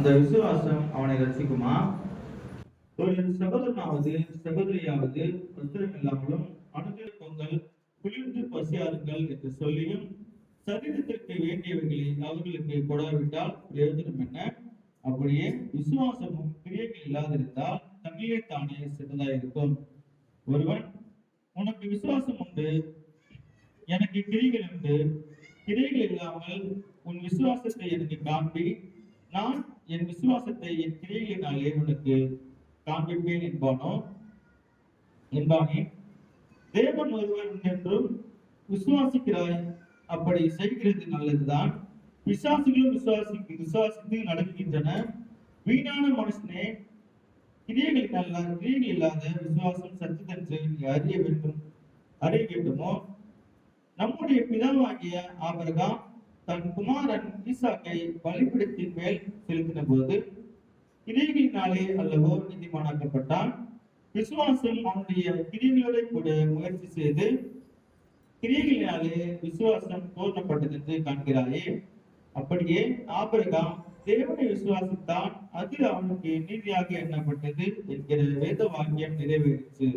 அந்த விசுவாசம் அவனை ரசிக்குமா? ஒரு சகோதரனாவது சகோதரியாவது வஸ்திரம் இல்லாமலும் அணுகிற பொங்கல் குளிர்ந்து பசியாருங்கள் என்று சொல்லியும் சரீரத்திற்கு வேண்டியவைகளை அவர்களுக்கு கொடாவிட்டால் பிரயோஜனம் என்ன? அப்படியே விசுவாசமும் கிரியைகள் இல்லாதிருந்தால் தன்னிலே தானே சிறந்ததாயிருக்கும். ஒருவன் உனக்கு விசுவாசம் உண்டு, எனக்கு கிரிகள் உண்டு, கிரிகள் இல்லாமல் உன் விசுவாசத்தை எனக்கு காண்பி, நான் என் விசுவாசத்தை என் கிரிகளினாலே உனக்கு காண்பிப்பேன் என்பானே. தேவன் ஒருவர் என்றும் விசுவாசிக்கிறாய், அப்படி செய்கிறது நல்லதுதான். விசுவாசிகளும் விசுவாசித்து நடக்கின்றன. வீணான மனுஷனே, கிரியைகள் இல்லாத விசுவாசம் சத்துதென்று அறிய வேண்டுமோ? நம்முடைய பிதாவாகிய ஆபிரகாம் தன் குமாரன் ஈசாக்கை பலிபீடத்தின் மேல் செலுத்தின போது கிரியைகளினாலே அல்லவோ நீதிமானாக்கப்பட்டான். விசுவாசம் அவனுடைய கிரியைகளோட கூட முயற்சி செய்து கிரியைகளினாலே விசுவாசம் பூர்ணப்பட்டது என்று காண்கிறாயே. அப்படியே ஆபிரகாம் தேவனை விசுவாசித்தான், அது அவனுக்கு நீதியாக எண்ணப்பட்டது என்கிற வேத வாக்கியம் நிறைவேறிச்சு.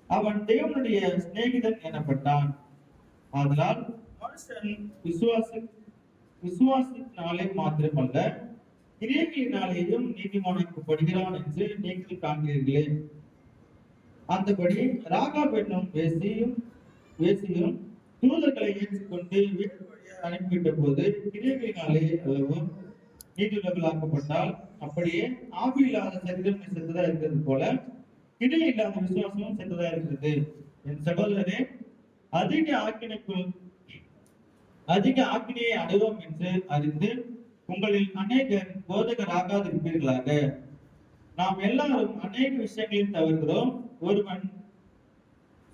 அவன் தேவனுடைய சிநேகிதன் எனப்பட்டான். ஆதலால் மனுஷன் விசுவாசத்தினாலே மாத்திரமல்ல கிரியைகளினாலேயும் நீதிமானாக்கப்படுகிறான் என்று நீங்கள் காண்கிறீர்களே. அந்தபடி ராகாப் என்னும் வேசியும் தூதர்களை ஏற்றுக்கொண்டு வீட்டு வழியாக அனுப்பிவிட்ட போது கிரியைகளினாலே அல்லவும் நீதியுள்ளவர்களாக்கப்பட்டால், அப்படியே ஆவி இல்லாத சரீரம் செத்ததா இருக்கிறது போல கிரியை இல்லாத விசுவாசமும் செத்ததா இருக்கிறது. என் சகோதரரே, அதிக ஆக்கினையை அடைவோம் என்று அறிந்து உங்களில் அநேகர் போதகராகாதிருப்பீர்களாக. நாம் எல்லாரும் அநேக விஷயங்களையும் தவறுகிறோம். ஒருவன்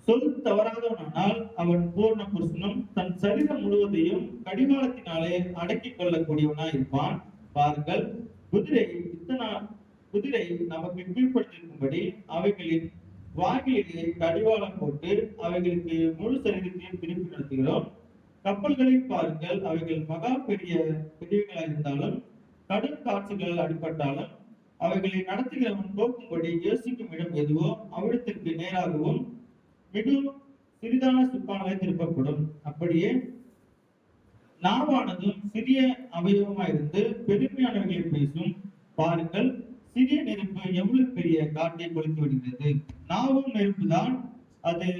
சொல் தவறாதவனால் அவன் பூர்ண புருஷனும் தன் சரீரம் முழுவதையும் கடிவாளத்தினாலே அடக்கிக் கொள்ளக்கூடியவனாய் இருப்பான். பாருங்கள், குதிரை நமக்கு கீழ்ப்படுத்திருக்கும்படி அவைகளின் வாயிலே கடிவாளம் போட்டு அவைகளுக்கு முழு சரீரத்தையும் திருப்பி நடத்துகிறோம். கப்பல்களை பாருங்கள், அவைகள் மகா பெரியவைகளாக இருந்தாலும் கடும் காற்றுகள் அடிபட்டாலும் அவைகளை நடத்துகிறவன் போக்கும்படி யோசிக்கும் இடம் எதுவோ அவ்விடத்திற்கு நேராகவும் மிகவும் சிறிதான சுப்பானவை திருப்பப்படும். அப்படியே நாவானதும் சிறிய அவயவமாயிருந்து பெருமையானவர்களை பேசும். பாருங்கள், சிறிய நெருப்பு எவ்வளவு பெரிய காட்டை கொளுத்து விடுகிறது. நாவும் நெருப்புதான், அது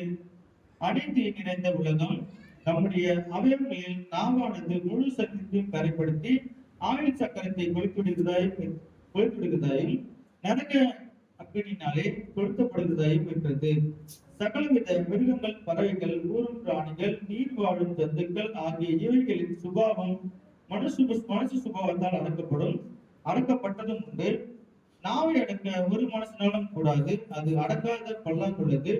அடைத்து நிறைந்த உலகம். நம்முடைய அவயவங்களில் நாவானது முழு சக்தியையும் கரைப்படுத்தி ஆயுள் சக்கரத்தை கொளுத்துவிடுகிறதாயும் நரக அக்கினினாலே கொளுத்தப்படுகிறதாயும் இருக்கிறது. சகலவித மிருகங்கள், பறவைகள், ஊரும் பிராணிகள், நீர் வாழும் ஜந்துக்கள் ஆகிய இவைகளின் சுபாவம் மனுஷ சுபாவத்தால் அடக்கப்பட்டதும் உண்டு. நாவை அடக்க ஒரு மனுஷனாலும் கூடாது, அது அடக்காத பல்லாங்குள்ளது,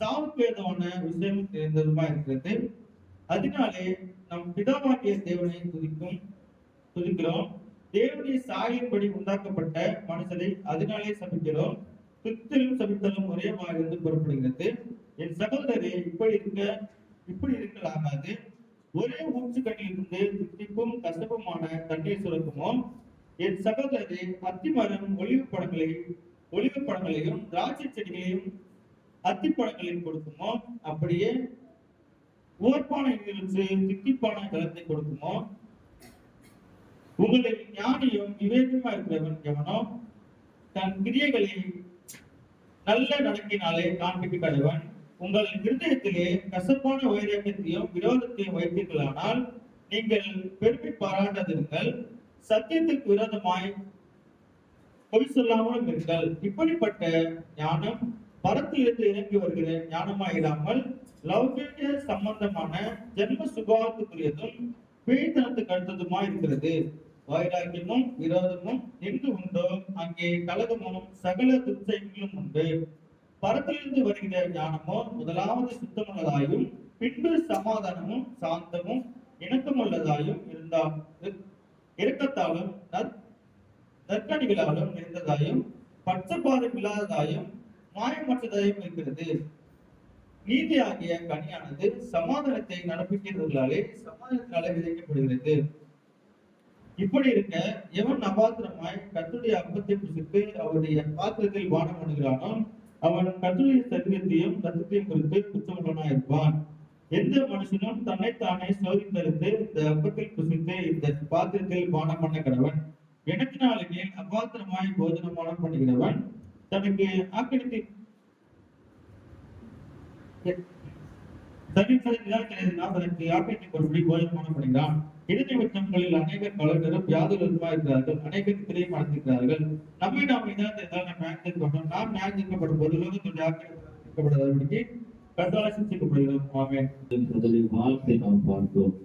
சாவுக்கு ஏதுவான விஷயம் தெரிந்ததுமா இருக்கிறது. அதனாலே நம் பிதாவாகிய தேவனை துதிக்கிறோம். தேவனுடைய சாயலின்படி உண்டாக்கப்பட்ட மனுஷரை அதனாலே சபிக்கிறோம். துத்திலும் சபித்தலும் ஒரே வாயிலிருந்து புறப்படுகிறது. என் சகோதரரே, இப்படி இருக்கலாகாது. ஒரே ஊற்று கண்ணிலிருந்து தித்திப்பும் கசப்புமான தண்ணீர் சுரக்குமோ? என் சகோதரரே, அத்திமரம் ஒளிவு பழங்களையும் திராட்சை செடிகளையும் அத்திப்பழங்களையும் கொடுக்குமோ? அப்படியே ஓர்ப்பான நீரிலிருந்து தித்திப்பான ஜலத்தை கொடுக்குமோ? உங்களில் ஞானியும் விவேகமா இருக்கிறவன் எவனோ தன் கிரியைகளை நல்ல நடக்கினாலே காண்பிக்க கடவன். உங்கள் இருதயத்திலே கசப்பான வைராக்கியத்தையும் விரோதத்தையும் வைத்தீர்களானால் நீங்கள் பெருமை பாராட்டாதிருங்கள். சத்தியத்துக்கு விரோதமாய் பொய் சொல்லாமலும் இருங்கள். இப்படிப்பட்ட ஞானம் பரத்திலிருந்து இறங்கி வருகிற ஞானமாயிராமல் லௌகிக சம்பந்தமான ஜென்ம சுபாவத்துக்குரியதும் பேய்தனத்துக்கு அடுத்ததுமாய் இருக்கிறது. வைராக்கியமும் விரோதமும் எங்கு உண்டோ அங்கே கலகமும் சகல துர்ச்செயல்களும் உண்டு. பரத்திலிருந்து வருகிற ஞானமோ முதலாவது சுத்தமுள்ளதாயும் பின்பு சமாதானமும் சாந்தமும் இணக்கமுள்ளதாயும் இரக்கத்தாலும் நற்கணிகளாலும் நிறைந்ததாயும் பட்சபாதம் இல்லாததாயும் மாயமற்றதாயும் இருக்கிறது. நீதி ஆகிய கனியானது சமாதானத்தை நடப்பிக்கிறவர்களாலே சமாதானத்தினாலே விதைக்கப்படுகிறது. இப்படி இருக்க, எவன் அபாத்திரமாய் கர்த்தருடைய அப்பத்தை புசித்து அவருடைய பாத்திரத்தில் பானம் பண்ணுகிறானோ அவன் கர்த்தருடைய சரீரத்தையும் ரத்தத்தையும் குறித்து குற்றமுள்ளவனாய் இருப்பான். எந்த மனுஷனும் தன்னைத்தானே சோதித்தறிந்து இந்த அப்பத்தில் புசித்து இந்த பாத்திரத்தில் பானம் பண்ண கடவன். எண்ணத்தினாலே அபாத்திரமாய் போஜனம் பானம் பண்ணுகிறவன் தனக்கு ஆக்கிரமித்து தனக்கு ஆக்கிரமித்துக் கொள்படி போஜனம் பண்ணப்படுகிறான். இறுதிவிட்டங்களில் அநேகர் கலண்டரும் வியாதிகளுமா இருக்கிறார்கள், அநேகர் திரையும் அடைந்திருக்கிறார்கள். நம்மை நாம் இதால் நாம் நியாயத்தீர்க்கப்பட்டோம். நாம் நியாயத்தீர்க்கப்படும் போது உலகத்துடைய ஆக்கிரமிக்கப்படாதபடிக்கு கர்த்தரால் சிக்ஷிக்கப்படுகிறோம். ஆமென். வார்த்தை நாம் பார்த்தோம்.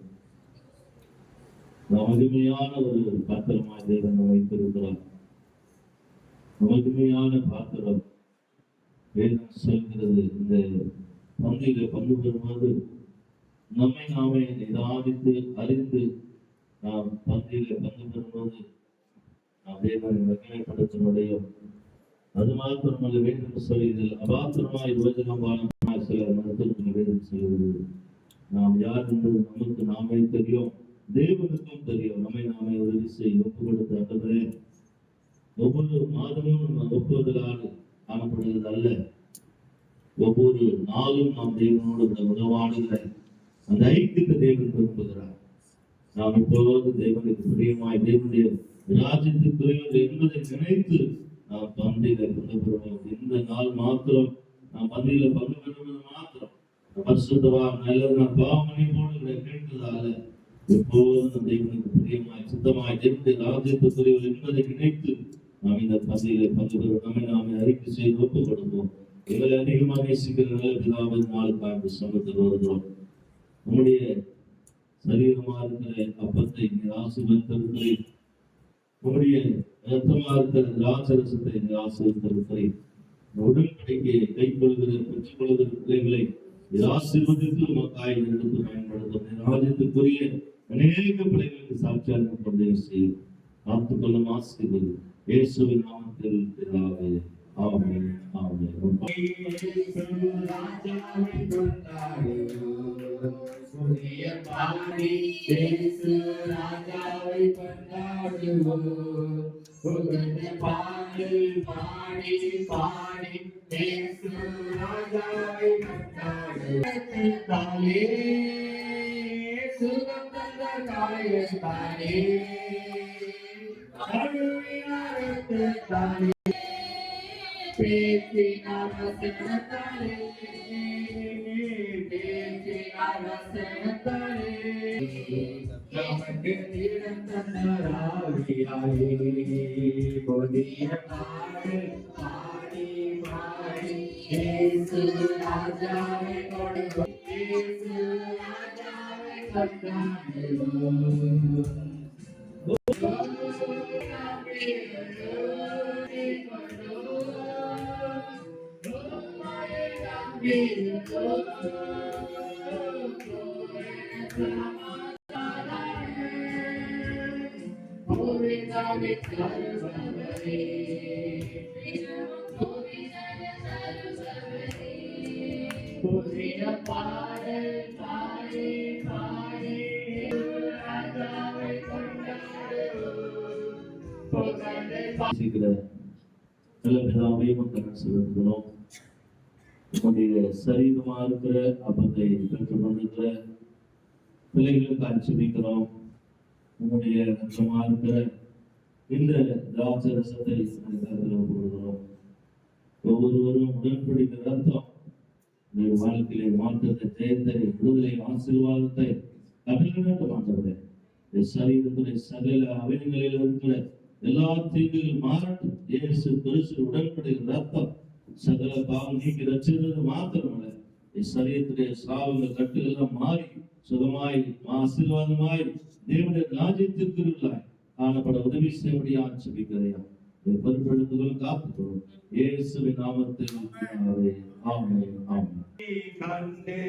மகிமையான ஒரு பாத்திரமாய் தேவன் வைத்திருக்கிறார். மகிமையான பாத்திரம். வேதம் சொல்கிறது, இந்த பந்தியில பங்கு பெறும்போது நம்மை நாமே நிதானித்து அறிந்து நாம் பந்தியில பங்கு பெறும்போது நாம் தேவனை மகிமைப்படுத்த முடியும். அது மாத்திரமல்ல, வேதம் சொல்லுகிறது, அபாத்திரமாய் யோஜனமாய் சில மருத்துவர்கள் வேதம் சொல்லுகிறது. நாம் யார் என்பது நமக்கு நாமே தெரியும், தேவனுக்கும் தெரியும். நம்மை நாமே உதவி செய்ய ஒப்பு கொடுத்த ஆண்டவரே, ஒவ்வொரு மாதமும் நம்ம ஒப்புவதலால் காணப்படுகிறது அல்ல, ஒவ்வொரு நாளும் நாம் தேவனோடு உறவாடுகிற அந்த ஐக்கியத்தை தேவன் விரும்புகிறார். நாம் இப்போது தேவனுக்கு பிரியமாய் தேவனுடைய ராஜ்யத்துக்குரியவர் என்பதை நினைத்து நாம் பந்தியில பங்கு பெறுவோம். இந்த நாள் மாத்திரம் நாம் பந்தியில பங்கு பெறுவது மாத்திரம் பரிசுத்தவா நல்லது நாம் பாவமணி போடுகிற கேட்கிறதால எப்போதும் தேவனுக்கு பிரியமாய் சுத்தமாய் தேவனுடைய ராஜ்யத்துக்குரியவர் என்பதை நினைத்து நாம் இந்த பந்தியில பங்கு பெறுவோம். நம்மை நாமே அறிக்கை செய்து ஒப்புக் கொடுப்போம். எங்களை அதிகமாக நேசிக்கிற நல்ல பிதாவின் நாளுக்காக சமத்தில் வருகிறோம். நம்முடைய சரீரமா இருக்கிற அப்பத்தை ஆசீர்வதித்திருக்கிறேன், நம்முடைய ரத்தமா இருக்கிற திராட்சரசத்தை ஆசீர்வதித்திருக்கிறேன். உடன்படிக்கையை கை கொள்கிற பெற்றுக் கொள்கிற பிள்ளைகளை ஆசீர்வதித்து உமக்காய் எடுத்து பயன்படுத்தும். ராஜ்யத்துக்குரிய அநேக பிள்ளைகளுக்கு சாட்சியாக கொண்டே செய்யும். காத்துக்கொள்ளும் ஆசீர்வதி இயேசுவின் நாமத்தில் பிதாவே. ஆமென். ஆமென். புதிய பாடி இயேசு ராஜாவை கொண்டாடுவோம். புகழ்ந்து பாடல் பாடி பாடி இயேசு ராஜாவை கொண்டாடுவோம். தாயே சுகம் தந்த காயத்தானே அருவினாரத்தானே பேசினார் வசனத்தாலே நமக்கு தீரம் தந்தாராவியாயே புதிய பாடல் பாடி பாடி இயேசு ராஜாவை கொண்டாடுவோம். இயேசு ராஜாவை கொண்டாடுவோம். செலுத்துகிறோம். நம்முடைய சரீரமா இருக்கிற அப்பத்தை பெற்றுக் கொண்டிருக்கிற பிள்ளைகளுக்கு அனுப்பிக்கிறோம். உங்களுடைய ரத்தமா இருக்கிற இந்த திராட்சை ரசத்தை போடுகிறோம். ஒவ்வொருவரும் உடன்படிக்கிற ரத்தம் வாழ்க்கையிலே மாற்றத்தை, ஜெயத்தை, விடுதலை, ஆசீர்வாதத்தை கட்டளையிட மாட்டவரே. சரீரத்துடைய சகல அவயங்களில் இருக்கிற எல்லா தீங்குகள் மாறட்டும். இயேசு கிறிஸ்து உடன்படுகிற ரத்தம் சகல பாவம் நீக்கி ரட்சித்தது மாத்திரமல்ல, சரீரத்துடைய சாவுகள் கட்டுகள் மாறி சுகமாய் ஆசீர்வாதமாய் தேவனுடைய ராஜ்யத்திற்குள்ளாய் காணப்பட உதவி செய்ய ஆட்சிப்பிக்கிறையா பொறுப்பெடுத்துகள் காத்துக்கொள்ளும். இயேசுவின் நாமத்தில் ஆமென். ஆமென். கண்டே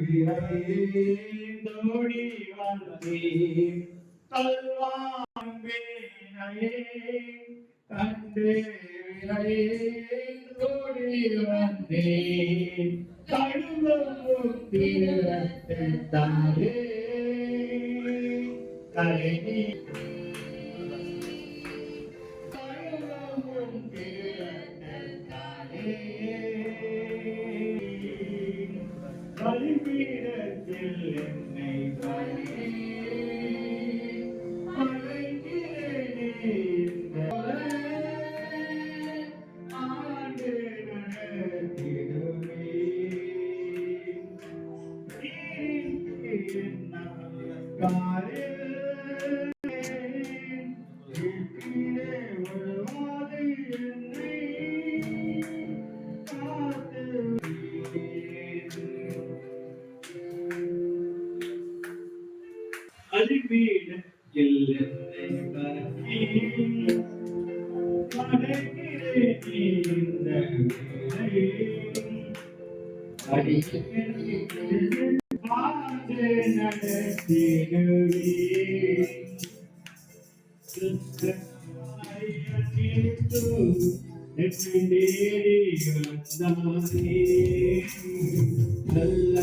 விரைந்தோடி வந்தீர் கல்வாங்கே கண்டே விரைந்தோடி வந்தீர் கழுவும் தீரத்தாரே கலை அழைக்கிறேன் இந்த வேளை. பார்த்து நடத்திடுவே. நல்ல